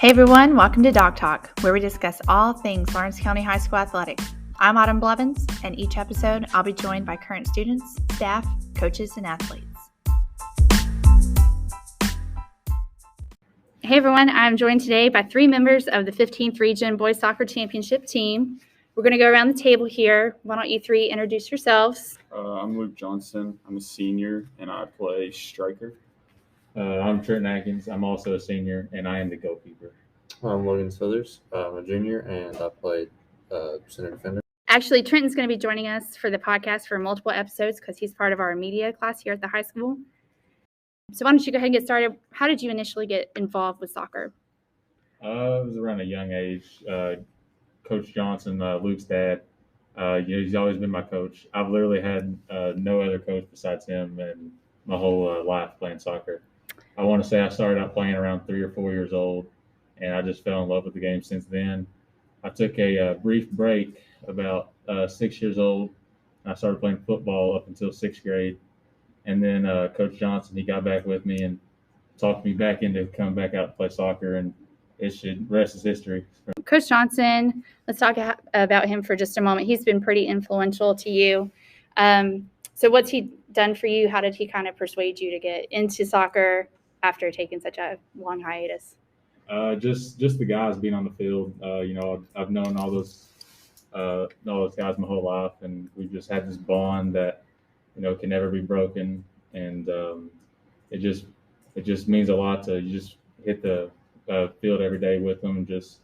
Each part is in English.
Hey everyone, welcome to Dog Talk, where we discuss all things Lawrence County High School athletics. I'm Autumn Blevins, and each episode I'll be joined by current students, staff, coaches, and athletes. Hey everyone, I'm joined today by three members of the 15th Region Boys Soccer Championship team. We're going to go around the table here. Why don't you three introduce yourselves? I'm Logan Johnson. I'm a senior, and I play striker. I'm Trent Atkins. I'm also a senior, and I am the goalkeeper. I'm Logan Smithers. I'm a junior, and I play center defender. Actually, Trenton's going to be joining us for the podcast for multiple episodes because he's part of our media class here at the high school. So why don't you go ahead and get started? How did you initially get involved with soccer? It was around a young age. Coach Johnson, Luke's dad, he's always been my coach. I've literally had no other coach besides him in my whole life playing soccer. I want to say I started out playing around 3 or 4 years old, and I just fell in love with the game since then. I took a brief break about 6 years old, and I started playing football up until 6th grade. And then Coach Johnson, he got back with me and talked me back into coming back out to play soccer, and rest is history. Coach Johnson, let's talk about him for just a moment. He's been pretty influential to you. So what's he done for you? How did he kind of persuade you to get into soccer after taking such a long hiatus? Just the guys being on the field. I've known all those guys my whole life, and we've just had this bond that can never be broken. And it just means a lot to just hit the field every day with them, and just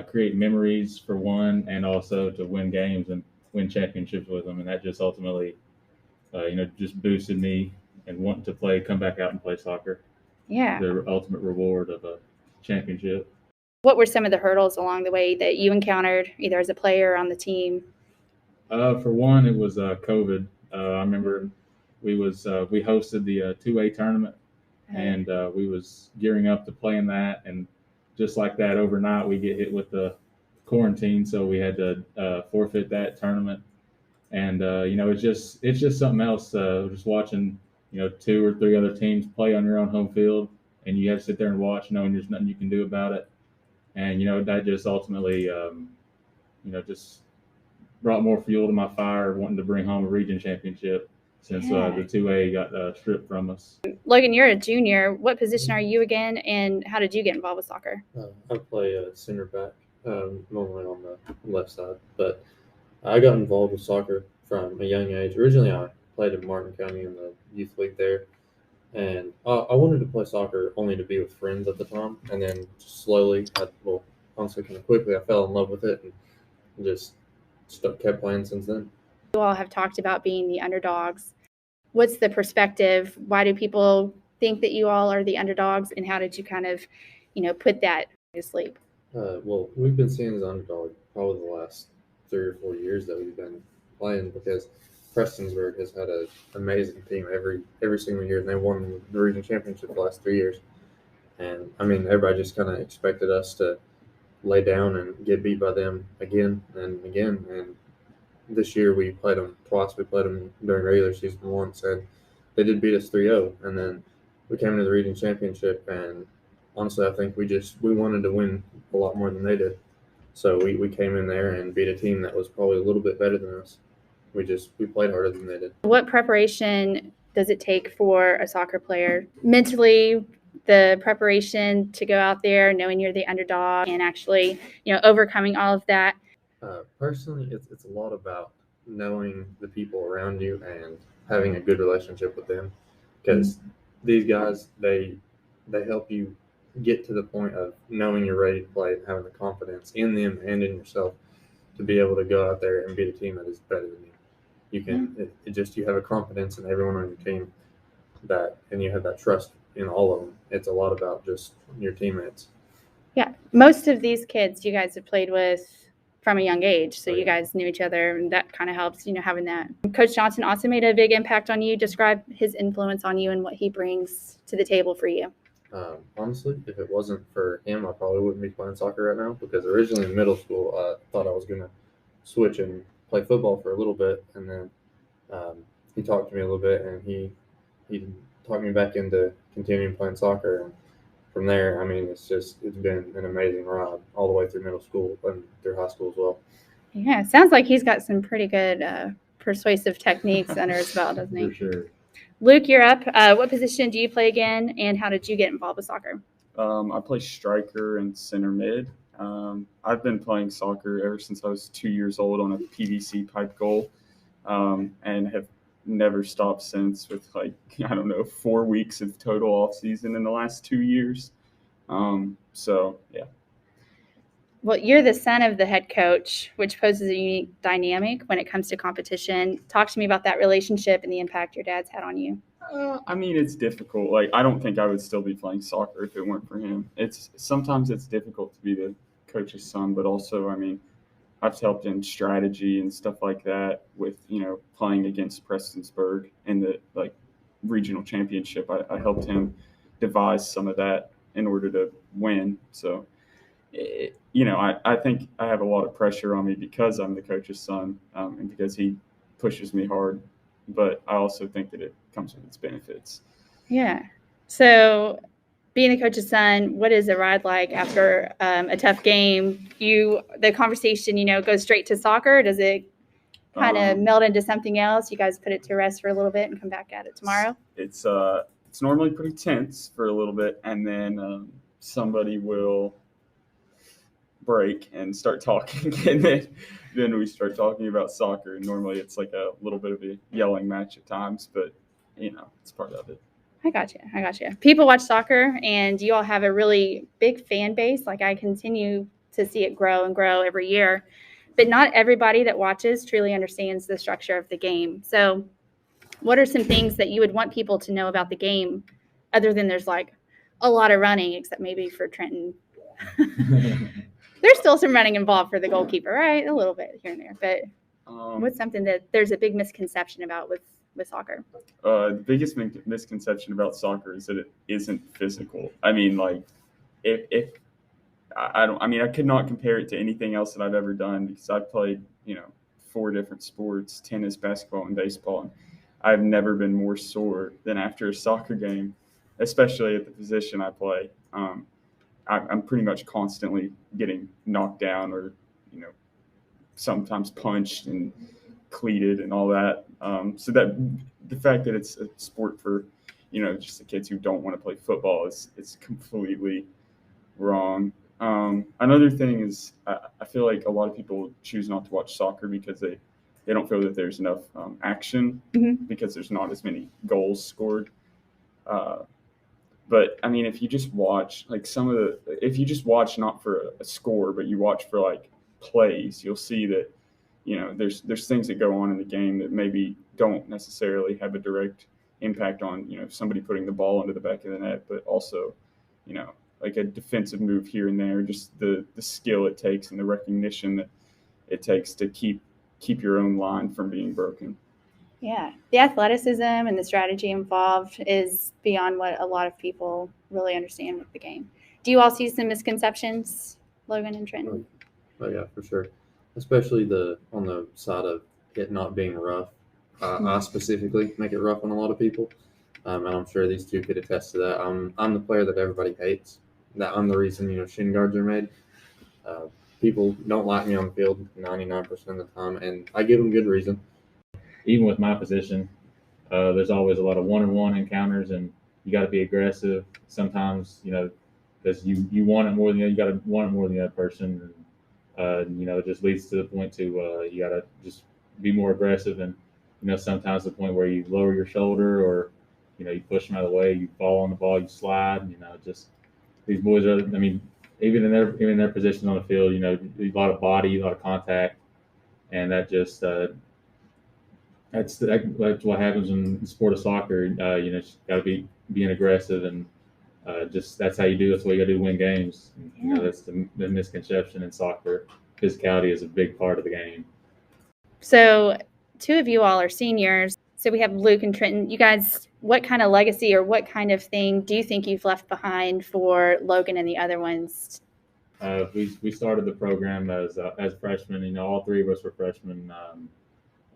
create memories for one, and also to win games and win championships with them. And that just ultimately, just boosted me and wanting to come back out and play soccer. Yeah. The ultimate reward of a championship. What were some of the hurdles along the way that you encountered, either as a player or on the team? For one, it was COVID. I remember we hosted the 2A tournament, and we was gearing up to play in that, and just like that, overnight we get hit with the quarantine, so we had to forfeit that tournament. And it's just something else. Just watching 2 or 3 other teams play on your own home field, and you have to sit there and watch, knowing there's nothing you can do about it. And that just ultimately just brought more fuel to my fire, wanting to bring home a region championship since the 2A got stripped from us. Logan, you're a junior. What position are you again, and how did you get involved with soccer? I play center back, normally on the left side. But I got involved with soccer from a young age. Originally, I played in Martin County in the youth league there. And I wanted to play soccer only to be with friends at the time. And then slowly, honestly, kind of quickly, I fell in love with it and just kept playing since then. You all have talked about being the underdogs. What's the perspective? Why do people think that you all are the underdogs? And how did you kind of, put that to sleep? Well, we've been seen as underdog probably the last 3 or 4 years that we've been playing, because Prestonsburg has had an amazing team every single year, and they won the region championship the last 3 years. And I mean, everybody just kind of expected us to lay down and get beat by them again and again. And this year we played them twice. We played them during regular season once, and they did beat us 3-0. And then we came into the region championship, and honestly, I think we wanted to win a lot more than they did. So we came in there and beat a team that was probably a little bit better than us. We played harder than they did. What preparation does it take for a soccer player? Mentally, the preparation to go out there knowing you're the underdog and actually, overcoming all of that? Personally, it's a lot about knowing the people around you and having a good relationship with them, because these guys, they help you get to the point of knowing you're ready to play and having the confidence in them and in yourself to be able to go out there and beat a team that is better than you. You can you have a confidence in everyone on your team, and you have that trust in all of them. It's a lot about just your teammates. Yeah, most of these kids you guys have played with from a young age, so you guys knew each other, and that kind of helps, having that. Coach Johnson also made a big impact on you. Describe his influence on you and what he brings to the table for you. Honestly, if it wasn't for him, I probably wouldn't be playing soccer right now, because originally in middle school, I thought I was going to switch and play football for a little bit, and then he talked to me a little bit, and he talked me back into continuing playing soccer. And from there, I mean, it's been an amazing ride all the way through middle school and through high school as well. Yeah, it sounds like he's got some pretty good persuasive techniques under his belt, doesn't he? For sure. Luke, you're up. What position do you play again, and how did you get involved with soccer? I play striker and center mid. I've been playing soccer ever since I was 2 years old on a PVC pipe goal, and have never stopped since, with 4 weeks of total off season in the last 2 years. So yeah. Well, you're the son of the head coach, which poses a unique dynamic when it comes to competition. Talk to me about that relationship and the impact your dad's had on you. I mean, it's difficult. I don't think I would still be playing soccer if it weren't for him. Sometimes it's difficult to be the coach's son, but also, I mean, I've helped in strategy and stuff like that with, playing against Prestonsburg in the regional championship. I helped him devise some of that in order to win. So, I think I have a lot of pressure on me because I'm the coach's son, and because he pushes me hard. But I also think that it comes with its benefits. Yeah. So being the coach's son, what is a ride like after a tough game? The conversation, goes straight to soccer. Does it kind of meld into something else? You guys put it to rest for a little bit and come back at it tomorrow? It's normally pretty tense for a little bit, and then somebody will break and start talking, and then we start talking about soccer. And normally it's like a little bit of a yelling match at times, but it's part of it. I got you. People watch soccer, and you all have a really big fan base. I continue to see it grow and grow every year, but not everybody that watches truly understands the structure of the game. So what are some things that you would want people to know about the game, other than there's a lot of running, except maybe for Trenton? There's still some running involved for the goalkeeper, right? A little bit here and there. But what's something that there's a big misconception about with soccer? The biggest misconception about soccer is that it isn't physical. I mean, I could not compare it to anything else that I've ever done, because I've played, 4 different sports: tennis, basketball, and baseball. And I've never been more sore than after a soccer game, especially at the position I play. I'm pretty much constantly getting knocked down, or, sometimes punched and cleated and all that. So that the fact that it's a sport for, just the kids who don't want to play football is completely wrong. Another thing is, I feel like a lot of people choose not to watch soccer because they don't feel that there's enough action, because there's not as many goals scored. But I mean, if you just watch if you just watch not for a score, but you watch for plays, you'll see that, there's things that go on in the game that maybe don't necessarily have a direct impact on, somebody putting the ball into the back of the net, but also, a defensive move here and there, just the skill it takes and the recognition that it takes to keep your own line from being broken. Yeah, the athleticism and the strategy involved is beyond what a lot of people really understand with the game. Do you all see some misconceptions, Logan and Trenton? Oh yeah, for sure. Especially on the side of it not being rough. I specifically make it rough on a lot of people, and I'm sure these two could attest to that. I'm the player that everybody hates. That I'm the reason shin guards are made. People don't like me on the field 99% of the time, and I give them good reason. Even with my position, there's always a lot of one-on-one encounters, and you got to be aggressive. Sometimes, because you want it more than you got to want it more than the other person, and it just leads to the point to you got to just be more aggressive, and sometimes the point where you lower your shoulder, or you push them out of the way, you fall on the ball, you slide. Just these boys are. I mean, even in their position on the field, a lot of body, a lot of contact, and that just. That's what happens in the sport of soccer. You got to be being aggressive, and just that's how you do. That's what you got to do to win games. Yeah. That's the misconception in soccer. Physicality is a big part of the game. So 2 of you all are seniors. So we have Luke and Trenton. You guys, what kind of legacy or what kind of thing do you think you've left behind for Logan and the other ones? We started the program as freshmen. All 3 of us were freshmen.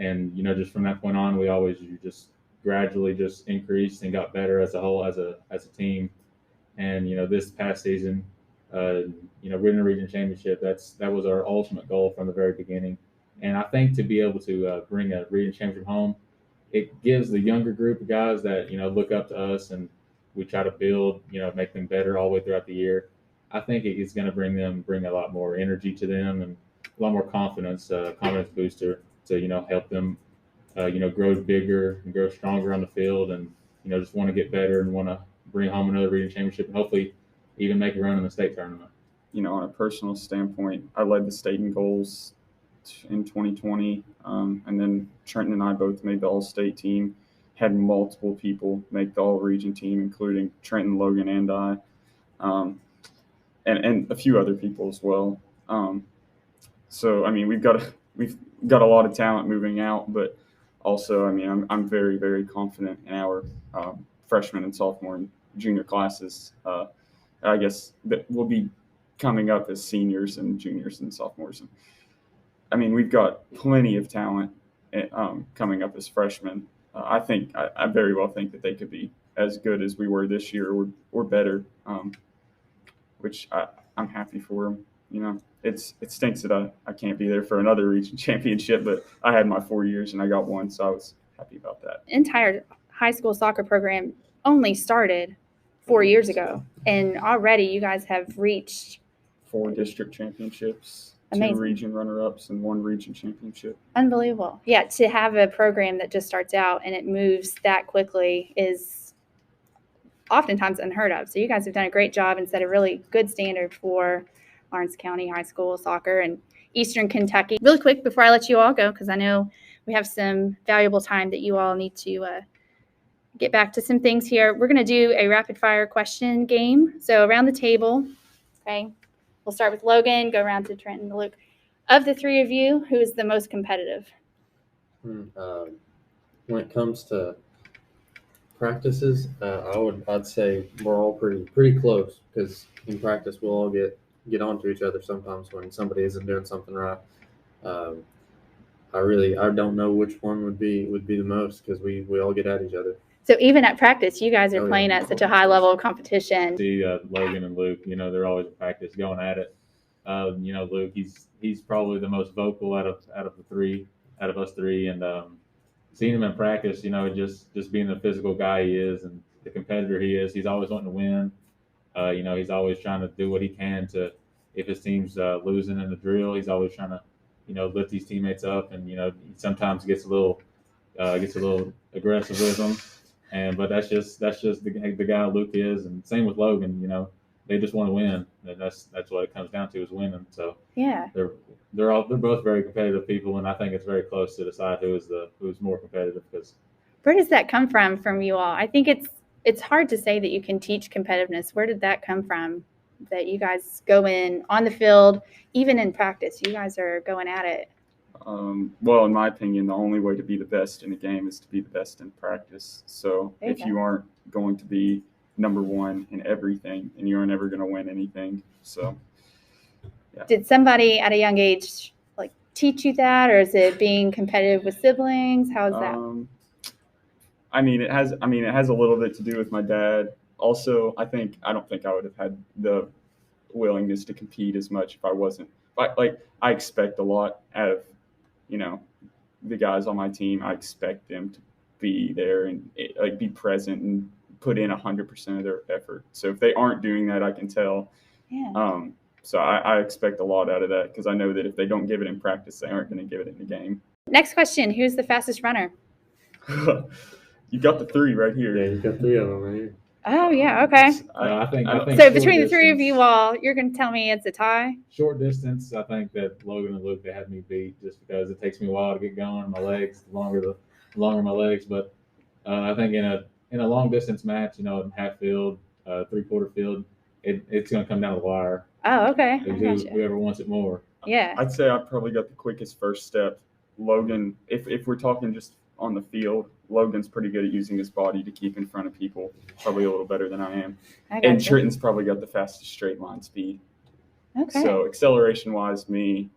And just from that point on, we always just gradually just increased and got better as a whole, as a team. And this past season, winning a region championship, that was our ultimate goal from the very beginning. And I think to be able to bring a region championship home, it gives the younger group of guys that look up to us, and we try to build, make them better all the way throughout the year. I think it's going to bring a lot more energy to them and a lot more confidence booster to help them grow bigger and grow stronger on the field, and just want to get better and want to bring home another region championship and hopefully even make a run in the state tournament. On a personal standpoint, I led the state in goals in 2020, and then Trenton and I both made the all-state team. Had multiple people make the all-region team, including Trenton, Logan, and I, and a few other people as well. So I mean, we've got a lot of talent moving out, but also, I mean, I'm very, very confident in our freshman and sophomore and junior classes. I guess that will be coming up as seniors and juniors and sophomores. And I mean, we've got plenty of talent coming up as freshmen. I very well think that they could be as good as we were this year or better, which I'm happy for them. It stinks that I can't be there for another region championship, but I had my 4 years and I got one, so I was happy about that. Entire high school soccer program only started 4 years ago, and already you guys have reached 4 district championships, Amazing. 2 region runner-ups, and 1 region championship. Unbelievable. Yeah, to have a program that just starts out and it moves that quickly is oftentimes unheard of. So you guys have done a great job and set a really good standard for Lawrence County High School soccer and Eastern Kentucky. Really quick before I let you all go, because I know we have some valuable time that you all need to get back to some things here. We're going to do a rapid-fire question game. So around the table, okay, we'll start with Logan, go around to Trenton, Luke. Of the 3 of you, who is the most competitive? When it comes to practices, I'd say we're all pretty close, because in practice we'll all get onto each other sometimes when somebody isn't doing something right. I don't know which one would be the most, because we all get at each other. So even at practice, you guys are playing at such a high level of competition. See Logan and Luke, they're always in practice going at it. Luke, he's probably the most vocal out of us three, and seeing him in practice, just being the physical guy he is and the competitor he is, he's always wanting to win. He's always trying to do what he can to, if his team's losing in the drill, he's always trying to, lift these teammates up, and he sometimes gets a little aggressive with them. But that's just the guy Luke is, and same with Logan. They just want to win, and that's what it comes down to, is winning. So yeah, they're both very competitive people, and I think it's very close to decide who's more competitive. Because where does that come from you all? I think it's hard to say that you can teach competitiveness. Where did that come from? That you guys go in on the field, even in practice, you guys are going at it. Well, in my opinion, the only way to be the best in a game is to be the best in practice. So if you aren't going to be number one in everything, and you're never going to win anything. So, yeah. Did somebody at a young age teach you that, or is it being competitive with siblings? How is that? It has a little bit to do with my dad. Also, I don't think I would have had the willingness to compete as much if I wasn't. I expect a lot out of, the guys on my team. I expect them to be there and be present and put in 100% of their effort. So if they aren't doing that, I can tell. Yeah. So I expect a lot out of that, because I know that if they don't give it in practice, they aren't going to give it in the game. Next question: who's the fastest runner? You got the 3 right here. Yeah, you got 3 of them right here. Oh yeah, okay. I think so between the 3 of you all, you're going to tell me it's a tie? Short distance, I think that Logan and Luke, they had me beat, just because it takes me a while to get going. My legs, the longer my legs. But I think in a long distance match, in half field, 3/4 field, it's going to come down to the wire. Oh, okay. Whoever wants it more. Yeah. I'd say I probably got the quickest first step. Logan, if we're talking just on the field, Logan's pretty good at using his body to keep in front of people, probably a little better than I am. And Trenton's probably got the fastest straight line speed. Okay. So acceleration-wise, me.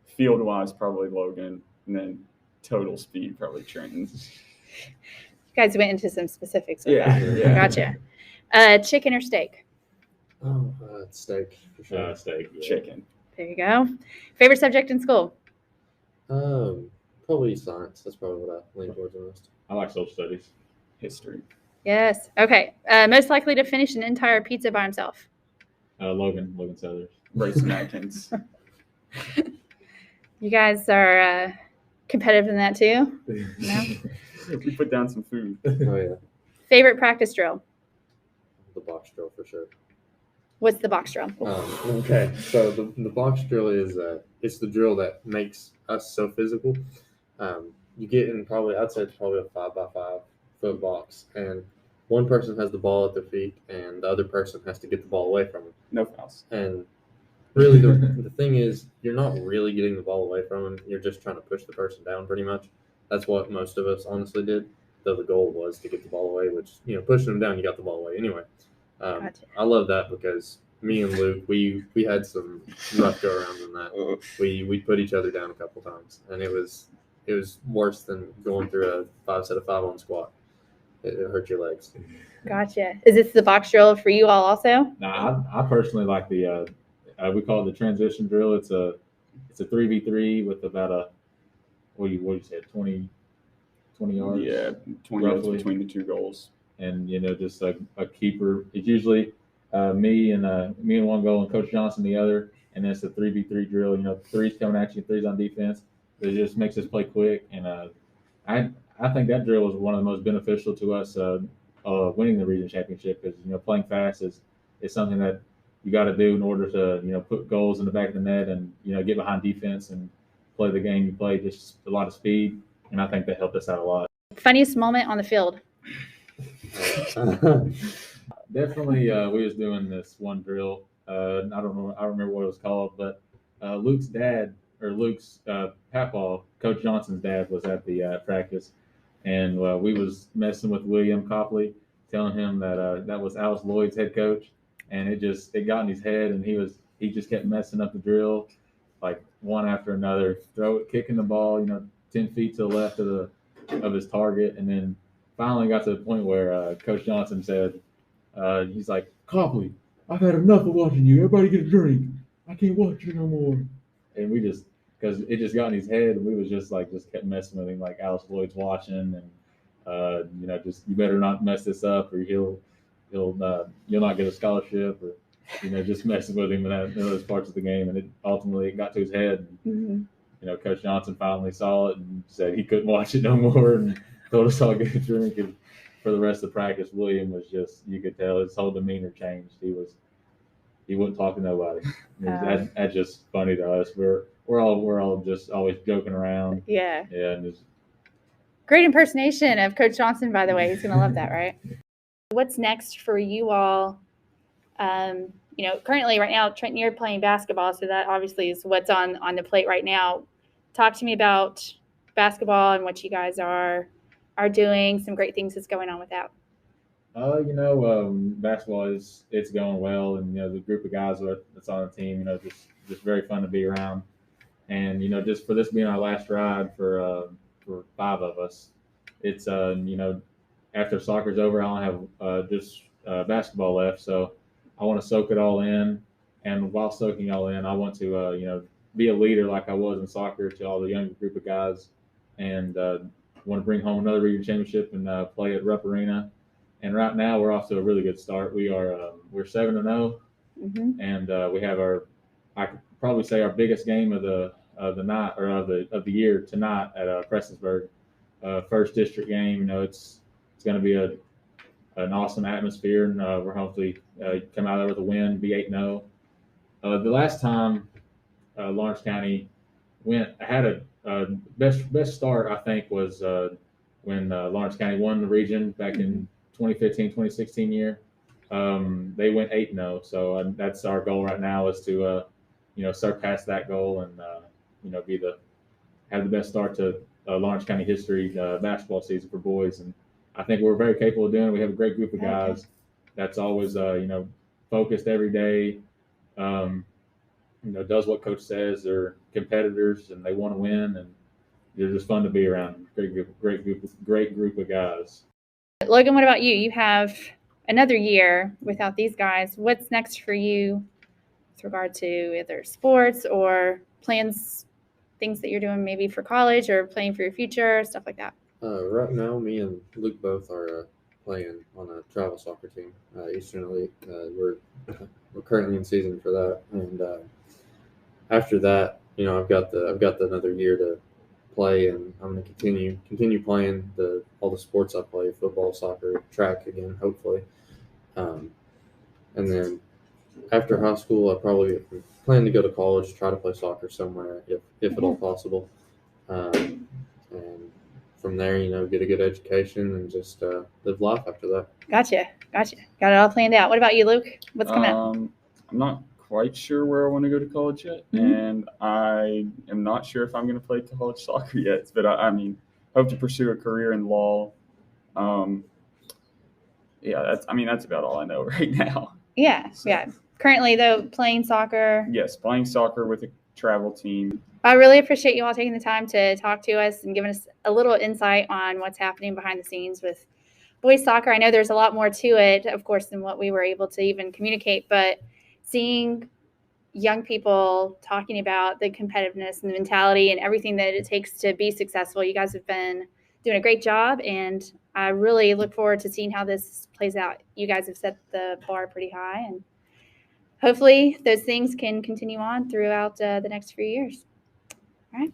Field-wise, probably Logan. And then total speed, probably Trenton. You guys went into some specifics with that. Yeah. Gotcha. Chicken or steak? Oh, steak for sure. Steak. Yeah. Chicken. There you go. Favorite subject in school? Probably science. That's probably what I lean towards the most. I like social studies. History. Yes. Okay. Most likely to finish an entire pizza by himself? Logan Southers. Bryson Atkins. You guys are competitive in that too? No? We put down some food. Oh yeah, Favorite practice drill? the box drill for sure. What's the box drill? Okay, so the box drill is it's the drill that makes us so physical. You get in I'd say it's probably a 5x5 foot box, and one person has the ball at their feet, and the other person has to get the ball away from them. No fouls. And really, the thing is, you're not really getting the ball away from them. You're just trying to push the person down, pretty much. That's what most of us honestly did. Though the goal was to get the ball away, which pushing them down, you got the ball away anyway. Gotcha. I love that because me and Luke, we had some rough go arounds in that. We put each other down a couple times, and it was worse than going through a 5 set of 5 on squat. It hurt your legs. Gotcha. Is this the box drill for you all also? Nah, I personally like the we call it the transition drill. It's a 3v3 with about a what do you say 20 yards. Yeah, 20 yards roughly between the two goals. And just a keeper. It's usually me and one goal and Coach Johnson the other, and it's a 3v3 drill. Threes coming at you, threes on defense. It just makes us play quick, and I think that drill was one of the most beneficial to us winning the region championship because playing fast is something that you got to do in order to put goals in the back of the net and get behind defense and play the game you play. Just a lot of speed, and I think that helped us out a lot. Funniest moment on the field? Definitely, we was doing this one drill. I don't remember what it was called, but Luke's papaw, Coach Johnson's dad, was at the practice, and we was messing with William Copley, telling him that that was Alice Lloyd's head coach, and it got in his head, and he just kept messing up the drill, like one after another, kicking the ball, 10 feet to the left of his target, and then finally got to the point where Coach Johnson said, he's like, Copley, I've had enough of watching you. Everybody get a drink. I can't watch you no more. And we just, because it just got in his head, and we was just kept messing with him, like Alice Lloyd's watching, and just you better not mess this up, or you'll not get a scholarship, or just messing with him in those parts of the game, and it ultimately got to his head. And, Coach Johnson finally saw it and said he couldn't watch it no more, and told us all to get a drink. And for the rest of the practice, William was just, you could tell his whole demeanor changed. He wouldn't talk to nobody. That's just funny to us. We're all just always joking around. Yeah. Yeah. And great impersonation of Coach Johnson, by the way. He's going to love that, right? What's next for you all? Currently right now, Trenton, you're playing basketball, so that obviously is what's on the plate right now. Talk to me about basketball and what you guys are doing, some great things that's going on with that. Basketball it's going well, and the group of guys that's on the team, just very fun to be around, and just for this being our last ride for 5 of us, it's after soccer's over, I only have just basketball left, so I want to soak it all in, and while soaking all in, I want to be a leader like I was in soccer to all the younger group of guys, and want to bring home another region championship and play at Rupp Arena. And right now we're off to a really good start. We're 7-0, and we have I could probably say our biggest game of the night or of the year tonight at Prestonsburg, first district game. It's going to be an awesome atmosphere, and we're hopefully come out there with a win, be 8-0. The last time Lawrence County had a best start, I think, was when Lawrence County won the region back in 2015, 2016 year. They went 8-0, so that's our goal right now is to surpass that goal and have the best start to Lawrence County history basketball season for boys. And I think we're very capable of doing it. We have a great group of guys that's always focused every day. Does what coach says. They're competitors and they want to win, and they're just fun to be around. Great group of guys. Logan, what about you? You have another year without these guys, what's next for you with regard to either sports or plans, things that you're doing maybe for college or playing for your future, stuff like that? Right now, me and Luke both are playing on a travel soccer team, Eastern Elite. We're currently in season for that, and after that, I've got another year to play, and I'm going to continue playing all the sports I play: football, soccer, track again, hopefully. And then after high school, I probably plan to go to college, try to play soccer somewhere if at all possible. And from there, get a good education and just live life after that. Gotcha. Got it all planned out. What about you, Luke? What's coming up? I'm not quite sure where I want to go to college yet, and I am not sure if I'm going to play college soccer yet. But I hope to pursue a career in law. That's about all I know right now. Yeah. Currently, though, playing soccer. Yes, playing soccer with a travel team. I really appreciate you all taking the time to talk to us and giving us a little insight on what's happening behind the scenes with boys soccer. I know there's a lot more to it, of course, than what we were able to even communicate, but seeing young people talking about the competitiveness and the mentality and everything that it takes to be successful, you guys have been doing a great job, and I really look forward to seeing how this plays out. You guys have set the bar pretty high, and hopefully those things can continue on throughout the next few years. All right.